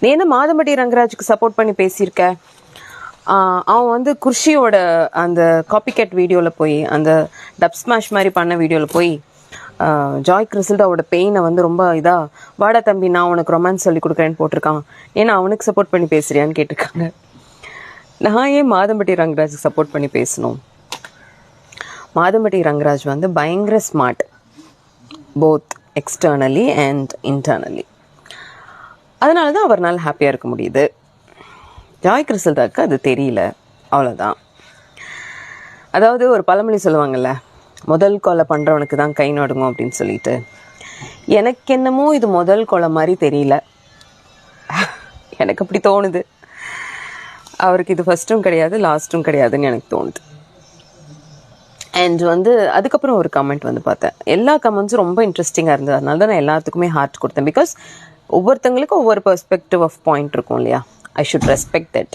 நீ என்ன மாதம்பட்டி ரங்கராஜுக்கு சப்போர்ட் பண்ணி பேசியிருக்க? அவன் வந்து குர்ஷியோட அந்த காப்பிகேட் வீடியோவில் போய், அந்த டப் ஸ்மாஷ் மாதிரி பண்ண வீடியோவில் போய் ஜாய் கிறிசல்டாவோட பெயினை வந்து ரொம்ப இதாக, வாடா தம்பி நான் உனக்கு ரொமான்ஸ் சொல்லி கொடுக்குறேன்னு போட்டிருக்கான், ஏன்னா அவனுக்கு சப்போர்ட் பண்ணி பேசுறியான்னு கேட்டிருக்காங்க. நான் ஏன் மாதம்பட்டி ரங்கராஜுக்கு சப்போர்ட் பண்ணி பேசணும்? மாதம்பட்டி ரங்கராஜ் வந்து பயங்கர smart, both externally and internally. அதனால தான் அவரால் ஹாப்பியாக இருக்க முடியுது. ஜாய் கிறிசல்டாக்கு அது தெரியல, அவ்வளோதான். அதாவது ஒரு பழமொழி சொல்லுவாங்கள்ல, முதல் கொலை பண்ணுறவனுக்கு தான் கை நடுங்கும் அப்படின்னு சொல்லிட்டு. எனக்கு என்னமோ இது முதல் கொலை மாதிரி தெரியல, எனக்கு அப்படி தோணுது. அவருக்கு இது ஃபஸ்ட்டும் கிடையாது லாஸ்ட்டும் கிடையாதுன்னு எனக்கு தோணுது. அண்ட் வந்து அதுக்கப்புறம் ஒரு கமெண்ட் வந்து பார்த்தேன். எல்லா கமெண்ட்ஸும் ரொம்ப இன்ட்ரெஸ்டிங்காக இருந்தது. அதனால தான் நான் எல்லாத்துக்குமே ஹார்ட் கொடுத்தேன். பிகாஸ் ஒவ்வொருத்தங்களுக்கும் ஒவ்வொரு பெர்ஸ்பெக்டிவ் ஆஃப் பாயிண்ட் இருக்கும் இல்லையா. I should respect that.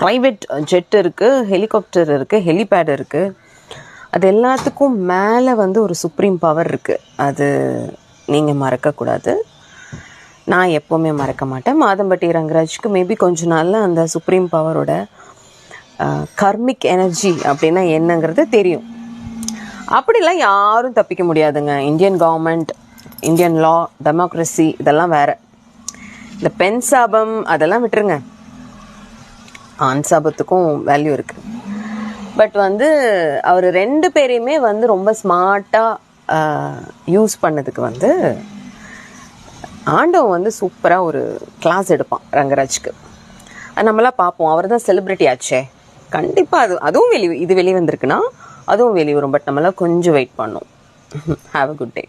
Private jet இருக்குது, ஹெலிகாப்டர் இருக்குது, ஹெலிபேட் இருக்குது. அது எல்லாத்துக்கும் மேலே வந்து ஒரு சுப்ரீம் பவர் இருக்குது. அது நீங்கள் மறக்கக்கூடாது. நான் எப்போவுமே மறக்க மாட்டேன். மாதம்பட்டி ரங்கராஜுக்கு மேபி கொஞ்ச நாளில் அந்த சுப்ரீம் பவரோட கர்மிக் எனர்ஜி அப்படின்னா என்னங்கிறது தெரியும். அப்படிலாம் யாரும் தப்பிக்க முடியாதுங்க. இந்தியன் கவர்மெண்ட், இந்தியன் லா, டெமோக்ரஸி இதெல்லாம் வேறு. இந்த பெண் சாபம் அதெல்லாம் விட்டுருங்க, ஆண் சாபத்துக்கும் வேல்யூ இருக்குது. பட் வந்து அவர் 2 பேரையுமே வந்து ரொம்ப ஸ்மார்ட்டாக யூஸ் பண்ணதுக்கு வந்து ஆண்டவன் வந்து சூப்பராக ஒரு கிளாஸ் எடுப்பான் ரங்கராஜுக்கு. அது நம்மளாம் பார்ப்போம். அவர் தான் செலிப்ரிட்டி ஆச்சே, கண்டிப்பாக அதுவும் இது வெளியே வந்திருக்குன்னா அதுவும் வெளியே வரும். பட் நம்மளாம் கொஞ்சம் வெயிட் பண்ணோம். Have a good day.